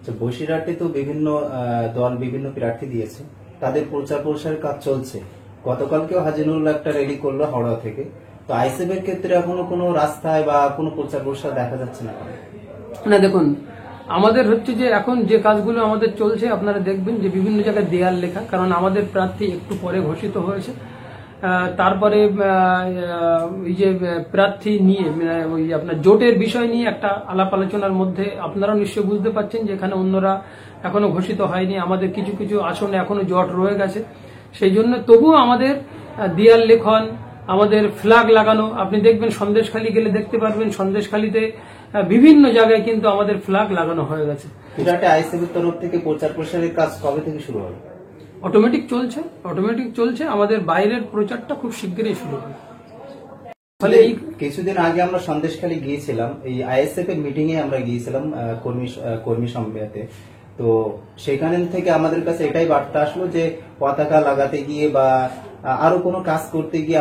তো বসিরহাটে তো বিভিন্ন দল বিভিন্ন প্রার্থী দিয়েছে, তাদের প্রচার প্রসারের কাজ চলছে। গতকালকেও হাজিনুল একটা র্যালি করলো হাওড়া থেকে। তো আইএসএফ এর ক্ষেত্রে এখনো কোনো রাস্তায় বা কোনো প্রচার প্রসার দেখা যাচ্ছে না। না দেখুন, আমাদের হচ্ছে যে এখন যে কাজগুলো আমাদের চলছে, আপনারা দেখবেন যে বিভিন্ন জায়গায় দেয়াল লেখা, কারণ আমাদের প্রার্থী একটু পরে ঘোষিত হয়েছে। তারপরে এই যে প্রার্থী নিয়ে ওই আপনার জোটের বিষয় নিয়ে একটা আলাপ আলোচনার মধ্যে আপনারাও নিশ্চয়ই বুঝতে পারছেন যে এখানে অন্যরা এখনো ঘোষিত হয়নি, আমাদের কিছু কিছু আসনে এখনো জট রয়ে গেছে। সেই জন্য তবুও আমাদের দেয়াল লেখন, আমাদের ফ্ল্যাগ লাগানো, আপনি দেখবেন সন্দেশখালী গেলে দেখতে পারবেন সন্দেশখালীতে বিভিন্ন জায়গায় কিন্তু আমাদের ফ্ল্যাগ লাগানো হয়ে গেছে। আইএসএফ এর তরফ থেকে প্রচার প্রসারের কাজ কবে থেকে শুরু হবে? অটোমেটিক চলছে। আমাদের বাইরের প্রচারটা খুব শিগগিরই শুরু হবে। ফলে এই কিছুদিন আগে আমরা সন্দেশখালী গিয়েছিলাম, এই আইএসএফ এর মিটিং এ আমরা গিয়েছিলাম কর্মী সম্মেলনে। তো সেখান থেকে আমাদের কাছে এটাই বার্তা আসলো যে পতাকা লাগাতে গিয়ে বা আরো কোনো কাজ করতে গিয়ে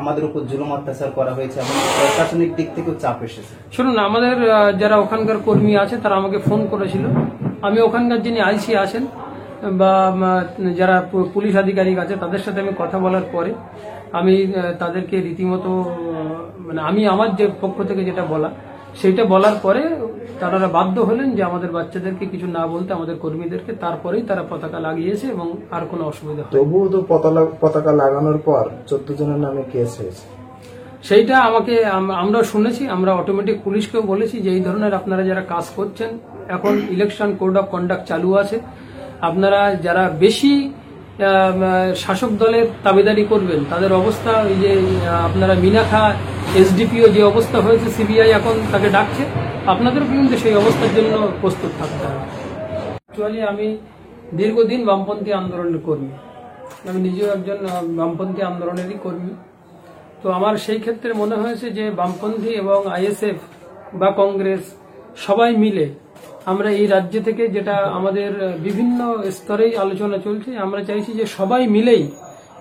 আমাদের উপর জুলুম অত্যাচার করা হয়েছে এবং প্রশাসনিক দিক থেকেও চাপ এসেছে। শুনুন, আমাদের যারা ওখানকার কর্মী আছে তারা আমাকে ফোন করেছিল। আমি ওখানকার যিনি আইসি আছেন বা যারা পুলিশ আধিকারিক আছে তাদের সাথে আমি কথা বলার পরে আমি তাদেরকে রীতিমতো আমি আমার যে পক্ষ থেকে যেটা বলা সেইটা বলার পরে তারা বাধ্য হলেন যে আমাদের বাচ্চাদেরকে কিছু না বলতে, আমাদের কর্মীদেরকে। তারপরেই তারা পতাকা লাগিয়েছে এবং আর কোনো অসুবিধা হয়। তবুও তো পতাকা লাগানোর পর 14 জনের নামে কেস হয়েছে। সেইটা আমরা শুনেছি। আমরা অটোমেটিক পুলিশকেও বলেছি যে এই ধরনের আপনারা যারা কাজ করছেন, এখন ইলেকশন কোড অফ কন্ডাক্ট চালু আছে, আপনারা যারা বেশি শাসক দলের দাবিদারি করবেন তাদের অবস্থা ওই যে আপনারা মিনাখা এসডিপিও যে অবস্থা হয়েছে, সিবিআই এখন তাকে ডাকছে, আপনাদেরও কিন্তু সেই অবস্থার জন্য প্রস্তুত থাকতে হবে। অ্যাকচুয়ালি আমি দীর্ঘদিন বামপন্থী আন্দোলনের কর্মী, আমি নিজেও একজন বামপন্থী আন্দোলনেরই কর্মী। তো আমার সেই ক্ষেত্রে মনে হয়েছে যে বামপন্থী এবং আইএসএফ বা কংগ্রেস সবাই মিলে আমরা এই রাজ্য থেকে, যেটা আমাদের বিভিন্ন স্তরেই আলোচনা চলছে, আমরা চাইছি যে সবাই মিলেই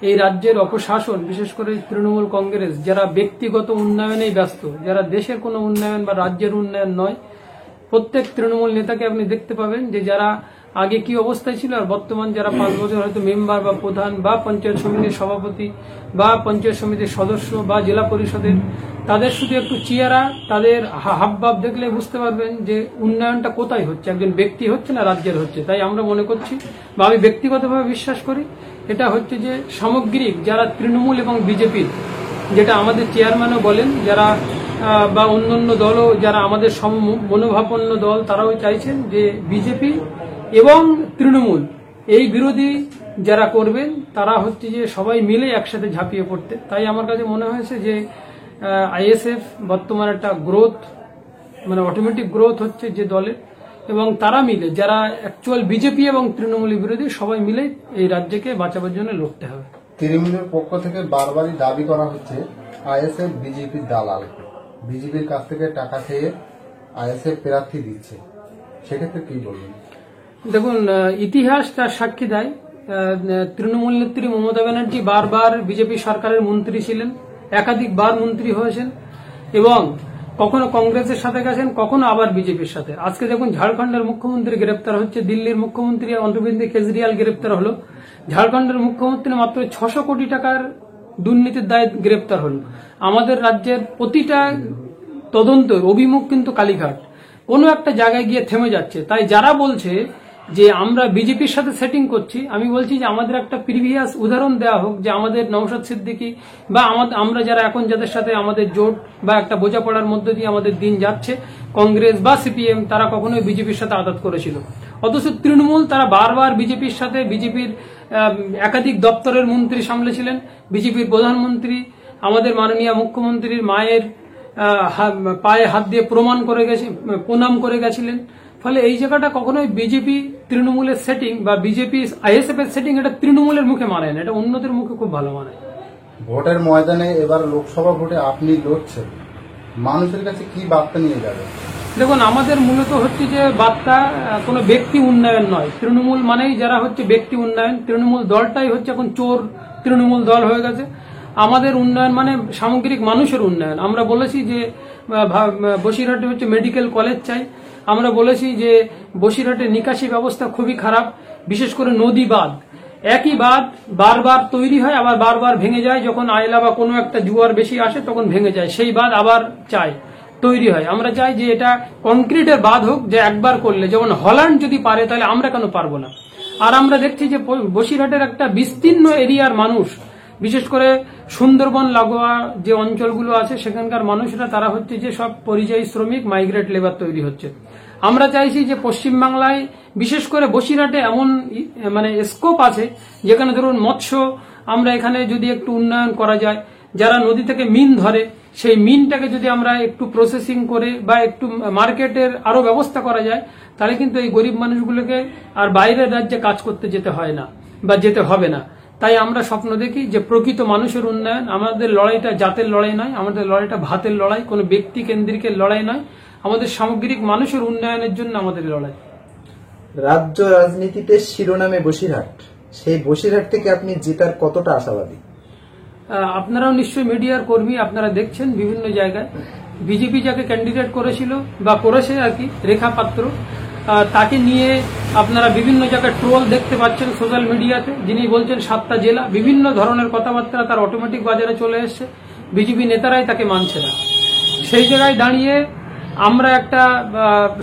এই রাজ্যের অপশাসন, বিশেষ করে তৃণমূল কংগ্রেস যারা ব্যক্তিগত উন্নয়নেই ব্যস্ত, যারা দেশের কোনো উন্নয়ন বা রাজ্যের উন্নয়ন নয়। প্রত্যেক তৃণমূল নেতাকে আপনি দেখতে পাবেন যে যারা আগে কি অবস্থায় ছিল আর বর্তমান যারা 5 বছর হয়তো মেম্বার বা প্রধান বা পঞ্চায়েত সমিতির সভাপতি বা পঞ্চায়েত সমিতির সদস্য বা জেলা পরিষদের, তাদের শুধু একটু চেহারা, তাদের হাবভাব দেখলে বুঝতে পারবেন যে উন্নয়নটা কোথায় হচ্ছে, একজন ব্যক্তি হচ্ছে না রাজ্যের হচ্ছে। তাই আমরা মনে করছি বা আমি ব্যক্তিগতভাবে বিশ্বাস করি এটা হচ্ছে যে সামগ্রিক যারা তৃণমূল এবং বিজেপির, যেটা আমাদের চেয়ারম্যানও বলেন, যারা বা অন্যান্য দলও যারা আমাদের মনোভাবাপন্ন দল, তারাও চাইছেন যে বিজেপি এবং তৃণমূল এই বিরোধী যারা করবেন তারা হচ্ছে যে সবাই মিলে একসাথে ঝাঁপিয়ে পড়তে। তাই আমার কাছে মনে হয়েছে যে আইএসএফ বর্তমানে একটা গ্রোথ, অটোমেটিক গ্রোথ হচ্ছে যে দলের, এবং তারা মিলে যারা অ্যাকচুয়াল বিজেপি এবং তৃণমূলের বিরোধী, সবাই মিলে এই রাজ্যকে বাঁচাবার জন্য লড়তে হবে। তৃণমূলের পক্ষ থেকে বারবারই দাবি করা হচ্ছে আইএসএফ বিজেপির দালাল, বিজেপির কাছ থেকে টাকা খেয়ে আইএসএফ প্রার্থী দিচ্ছে, সেক্ষেত্রে কি বলবেন? দেখুন, ইতিহাস তার সাক্ষী দেয়। তৃণমূল নেত্রী মমতা ব্যানার্জি বারবার বিজেপি সরকারের মন্ত্রী ছিলেন, একাধিকবার মন্ত্রী হয়েছেন এবং কখনো কংগ্রেসের সাথে গেছেন, কখনো আবার বিজেপির সাথে। আজকে দেখুন ঝাড়খণ্ডের মুখ্যমন্ত্রী গ্রেপ্তার হচ্ছে, দিল্লির মুখ্যমন্ত্রী অরবিন্দ কেজরিওয়াল গ্রেপ্তার হলো, ঝাড়খণ্ডের মুখ্যমন্ত্রী মাত্র 600 কোটি টাকার দুর্নীতির দায়ে গ্রেপ্তার হল। আমাদের রাজ্যের প্রতিটা তদন্ত অভিমুখ কিন্তু কালীঘাট, কোনো একটা জায়গায় গিয়ে থেমে যাচ্ছে। তাই যারা বলছে যে আমরা বিজেপির সাথে সেটিং করছি, আমি বলছি যে আমাদের একটা প্রিভিয়াস উদাহরণ দেওয়া হোক, যে আমাদের নওশাদ সিদ্দিকী বা আমরা যারা এখন যাদের সাথে আমাদের জোট বা একটা বোঝাপড়ার মধ্যে দিয়ে আমাদের দিন যাচ্ছে, কংগ্রেস বা সিপিএম, তারা কখনোই বিজেপির সাথে আঘাত করেছিল। অথচ তৃণমূল তারা বারবার বিজেপির সাথে, বিজেপির একাধিক দপ্তরের মন্ত্রী সামলেছিলেন, বিজেপির প্রধানমন্ত্রী আমাদের মাননীয় মুখ্যমন্ত্রীর মায়ের পায়ে হাত দিয়ে প্রণাম করে গেছিলেন। ফলে এই জায়গাটা কখনোই বিজেপি তৃণমূলের সেটিং বা বিজেপি আইএসএফ এর সেটিং, এটা তৃণমূলের মুখে মানায় না, এটা অন্যদের মুখে খুব ভালো মানায়। ভোটের ময়দানে এবার লোকসভা ভোটে আপনি লড়ছেন, মানুষের কাছে কি বার্তা নিয়ে যাবে? দেখুন, আমাদের মূলত হচ্ছে যে বার্তা কোনো ব্যক্তি উন্নয়ন নয়। তৃণমূল মানেই যারা হচ্ছে ব্যক্তি উন্নয়ন, তৃণমূল দলটাই হচ্ছে এখন চোর তৃণমূল দল হয়ে গেছে। আমাদের উন্নয়ন মানে সামগ্রিক মানুষের উন্নয়ন। আমরা বলেছি যে বসিরহাটে হচ্ছে মেডিকেল কলেজ চাই, আমরা বলেছি যে বসিরহাটের নিকাশি ব্যবস্থা খুবই খারাপ, বিশেষ করে নদী বাঁধ, একই বাঁধ বারবার তৈরি হয় আবার বারবার ভেঙে যায়। যখন আয়লা বা কোনো একটা জোয়ার বেশি আসে তখন ভেঙে যায়, সেই বাঁধ আবার তৈরি হয়। আমরা চাই যে এটা কংক্রিটের বাঁধ হোক, যে একবার করলে, যেমন হল্যান্ড যদি পারে তাহলে আমরা কেন পারবো না। আর আমরা দেখছি যে বসিরহাটের একটা বিস্তীর্ণ এরিয়ার মানুষ, বিশেষ করে সুন্দরবন লাগোয়া যে অঞ্চলগুলো আছে সেখানকার মানুষরা, তারা হচ্ছে যে সব পরিযায়ী শ্রমিক, মাইগ্রেট লেবার তৈরি হচ্ছে। আমরা চাইছি যে পশ্চিমবাংলায় বিশেষ করে বসিরহাটে এমন মানে স্কোপ আছে যেখানে ধরুন মৎস্য, আমরা এখানে যদি একটু উন্নয়ন করা যায়, যারা নদী থেকে মিন ধরে সেই মিনটাকে যদি আমরা একটু প্রসেসিং করে বা একটু মার্কেটের আরো ব্যবস্থা করা যায়, তাহলে কিন্তু এই গরিব মানুষগুলোকে আর বাইরের রাজ্যে কাজ করতে যেতে হয় না বা যেতে হবে না। তাই আমরা স্বপ্ন দেখি যে প্রকৃত মানুষের উন্নয়ন। আমাদের লড়াইটা জাতের লড়াই নয়, আমাদের লড়াইটা ভাতের লড়াই, কোনো ব্যক্তি কেন্দ্রিকের লড়াই নয়, আমাদের সামগ্রিক মানুষের উন্নয়নের জন্য আমাদের লড়াই। রাজ্য রাজনীতিতে শিরোনামে বসিরহাট, সেই বসিরহাট থেকে আপনি জেতার কতটা আশাবাদী? আপনারাও নিশ্চয়ই মিডিয়ার কর্মী, আপনারা দেখছেন বিভিন্ন জায়গায় বিজেপি যাকে ক্যান্ডিডেট করেছিল বা করেছে আর কি, রেখা পাত্র, তাকে নিয়ে আপনারা বিভিন্ন জায়গায় ট্রোল দেখতে পাচ্ছেন সোশ্যাল মিডিয়াতে। যিনি বলছেন 7টা জেলা, বিভিন্ন ধরনের কথাবার্তা তার অটোমেটিক বাজারে চলে এসছে, বিজেপি নেতারাই তাকে মানছে না। সেই জায়গায় দাঁড়িয়ে আমরা একটা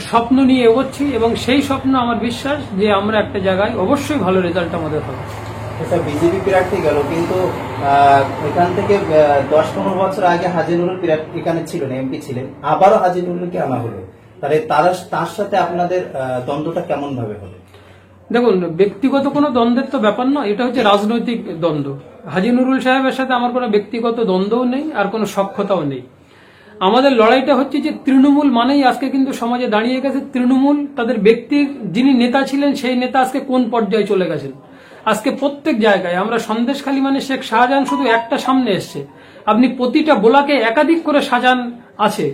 স্বপ্ন নিয়ে এগোচ্ছি এবং সেই স্বপ্ন আমার বিশ্বাস যে আমরা একটা জায়গায় অবশ্যই ভালো রেজাল্ট আমাদের হবে। আচ্ছা, বিজেপি প্রার্থী গেল, কিন্তু এখান থেকে 10-15 বছর আগে হাজি নুরুল এখানে ছিলেন, এমপি ছিলেন, আবারও হাজি নুরুলকে আনা হলো, তাহলে তার সাথে আপনাদের দ্বন্দ্বটা কেমন ভাবে হবে? দেখুন, ব্যক্তিগত কোনো দ্বন্দ্বের তো ব্যাপার নয়, এটা হচ্ছে রাজনৈতিক দ্বন্দ্ব। হাজি নুরুল সাহেবের সাথে আমার কোনো ব্যক্তিগত দ্বন্দ্বও নেই আর কোনো সখ্যতাও নেই। আমাদের লড়াইটা হচ্ছে যে তৃণমূল মানেই আজকে কিন্তু সমাজে দাঁড়িয়ে গেছে তৃণমূল, তাদের ব্যক্তির যিনি নেতা ছিলেন সেই নেতা আজকে কোন পর্যায়ে চলে গেছেন। আজকে প্রত্যেক জায়গায় আমরা সন্দেশখালী মানে শেখ শাহজাহান শুধু একটা সামনে এসছে, আপনি প্রতিটা বোলাকে একাধিক করে শাহজাহান আছে।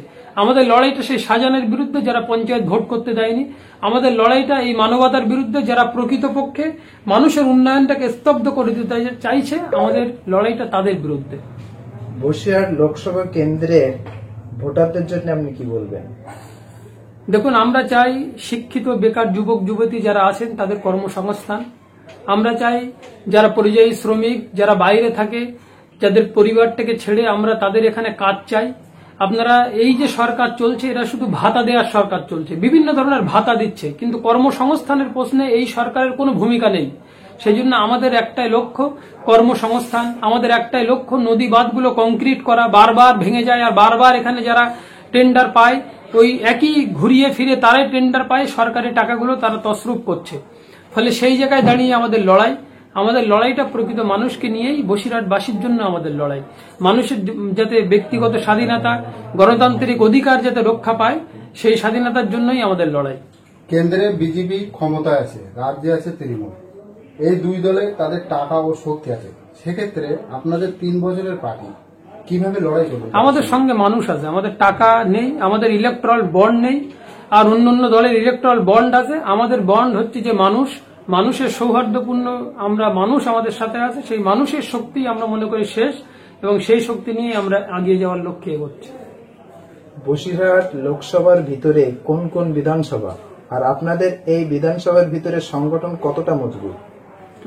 আমাদের লড়াইটা সেই শাহজাহানের বিরুদ্ধে যারা পঞ্চায়েত ভোট করতে দেয়নি, আমাদের লড়াইটা এই মানবতার বিরুদ্ধে যারা প্রকৃতপক্ষে মানুষের উন্নয়নটাকে স্তব্ধ করে দিতে চাইছে, আমাদের লড়াইটা তাদের বিরুদ্ধে। বসিরহাট লোকসভা কেন্দ্রের ভোটারদের জন্য আপনি কি বলবেন? দেখুন, আমরা চাই শিক্ষিত বেকার যুবক যুবতী যারা আছেন তাদের কর্মসংস্থান। আমরা চাই যারা পরিযায়ী শ্রমিক, যারা বাইরে থাকে, যাদের পরিবারটাকে ছেড়ে আমরা তাদের এখানে কাজ চাই। আপনারা এই যে সরকার চলছে, এরা শুধু ভাতা দেওয়ার সরকার চলছে, বিভিন্ন ধরনের ভাতা দিচ্ছে, কিন্তু কর্মসংস্থানের প্রশ্নে এই সরকারের কোনো ভূমিকা নেই। সেই জন্য আমাদের একটাই লক্ষ্য কর্মসংস্থান, আমাদের একটাই লক্ষ্য নদী বাঁধগুলো কংক্রিট করা, বারবার ভেঙে যায় আর বারবার এখানে যারা টেন্ডার পায় ওই একই ঘুরিয়ে ফিরে তারাই টেন্ডার পায়, সরকারি টাকাগুলো তারা তসরুপ করছে। ফলে সেই জায়গায় দাঁড়িয়ে আমাদের লড়াইটা প্রকৃত মানুষকে নিয়েই, বসিরহাটবাসীর জন্য আমাদের লড়াই। মানুষের যাতে ব্যক্তিগত স্বাধীনতা, গণতান্ত্রিক অধিকার যাতে রক্ষা পায়, সেই স্বাধীনতার জন্যই আমাদের লড়াই। কেন্দ্রে বিজেপি ক্ষমতায় আছে, রাজ্যে আছে তৃণমূল, এই দুই দলে তাদের টাকা ও শক্তি আছে। সেক্ষেত্রে আপনাদের 3 বছরের পার্টি কিভাবে লড়াই করবে? আমাদের সঙ্গে মানুষ আছে, আমাদের টাকা নেই, আমাদের ইলেকট্রাল বন্ড নেই, আর অন্যান্য দলের ইলেকট্রাল বন্ড আছে। আমাদের বন্ড হচ্ছে যে মানুষের সৌহার্দ্যপূর্ণ, আমরা মানুষ আমাদের সাথে আছে, সেই মানুষের শক্তি আমরা মনে করি শেষ, এবং সেই শক্তি নিয়ে আমরা এগিয়ে যাওয়ার লক্ষ্যে এগোচ্ছি। বসিরহাট লোকসভার ভিতরে কোন কোন বিধানসভা, আর আপনাদের এই বিধানসভার ভিতরে সংগঠন কতটা মজবুত?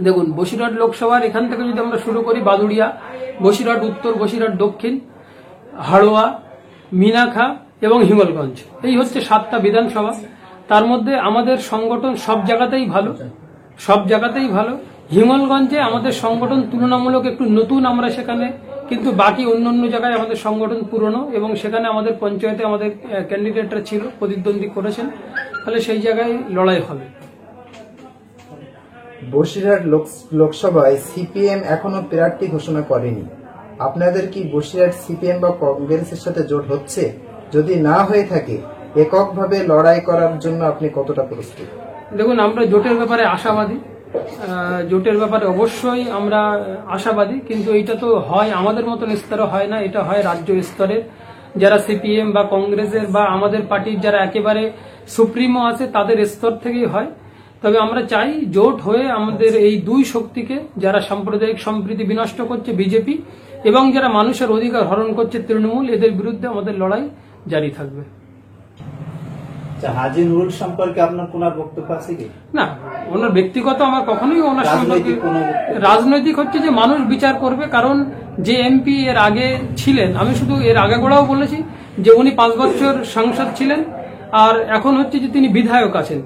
দেখুন, বসিরহাট লোকসভার এখান থেকে যদি আমরা শুরু করি, বাদুড়িয়া, বসিরহাট উত্তর, বসিরহাট দক্ষিণ, হাড়োয়া, মিনাখা এবং হিঙ্গলগঞ্জ, এই হচ্ছে 7টা বিধানসভা। তার মধ্যে আমাদের সংগঠন সব জায়গাতেই ভালো। হিঙ্গলগঞ্জে আমাদের সংগঠন তুলনামূলক একটু নতুন, আমরা সেখানে, কিন্তু বাকি অন্যান্য জায়গায় আমাদের সংগঠন পুরনো, এবং সেখানে আমাদের পঞ্চায়েতে আমাদের ক্যান্ডিডেটরা ছিল, প্রতিদ্বন্দ্বী করেছেন, ফলে সেই জায়গায় লড়াই হবে। বসিরহাট লোকসভায় সিপিএম এখনো প্রার্থী ঘোষণা করেনি, আপনাদের কি বসিরহাট সিপিএম বা কংগ্রেসের সাথে জোট হচ্ছে? যদি না হয়ে থাকে, এককভাবে লড়াই করার জন্য আপনি কতটা প্রস্তুত? দেখুন, আমরা জোটের ব্যাপারে আশাবাদী, জোটের ব্যাপারে অবশ্যই আমরা আশাবাদী, কিন্তু এটা তো হয় আমাদের মতন স্তরে হয় না, এটা হয় রাজ্য স্তরের, যারা সিপিএম বা কংগ্রেসের বা আমাদের পার্টির যারা একেবারে সুপ্রিমো আছে তাদের স্তর থেকেই হয়। তবে আমরা চাই জোট হয়ে আমাদের এই দুই শক্তিকে, যারা সাম্প্রদায়িক সম্প্রীতি বিনষ্ট করছে বিজেপি এবং যারা মানুষের অধিকার হরণ করছে তৃণমূল, এদের বিরুদ্ধে আমাদের লড়াই জারি থাকবে। আচ্ছা, হাজী নুরুল সম্পর্কে আপনার কোন আর বক্তব্য আছে কি? না, ওনার ব্যক্তিগত আমার কখনোই ওনার সম্পর্কে রাজনৈতিক কোনো বক্তব্য? রাজনৈতিক হচ্ছে যে মানুষ বিচার করবে, কারণ যে এমপি এর আগে ছিলেন, আমি শুধু এর আগে গোড়াও বলেছি যে উনি 5 বছর সংসদ ছিলেন, আর এখন হচ্ছে যে তিনি বিধায়ক আছেন।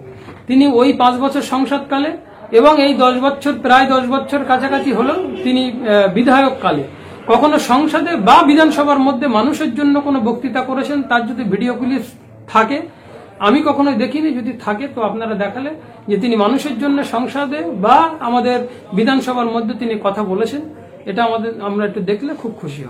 তিনি ওই 5 বছর সংসদকালে এবং এই 10 বছর, প্রায় 10 বছর কাছাকাছি হলো তিনি বিধায়ক কালে কখনো সংসদে বা বিধানসভার মধ্যে মানুষের জন্য কোনো বক্তৃতা করেছেন, তার যদি ভিডিও ক্লিপ থাকে, আমি কখনোই দেখিনি, যদি থাকে তো আপনারা দেখালে যে তিনি মানুষের জন্য সংসদে বা আমাদের বিধানসভার মধ্যে তিনি কথা বলেছেন, এটা আমরা একটু দেখলে খুব খুশি হব।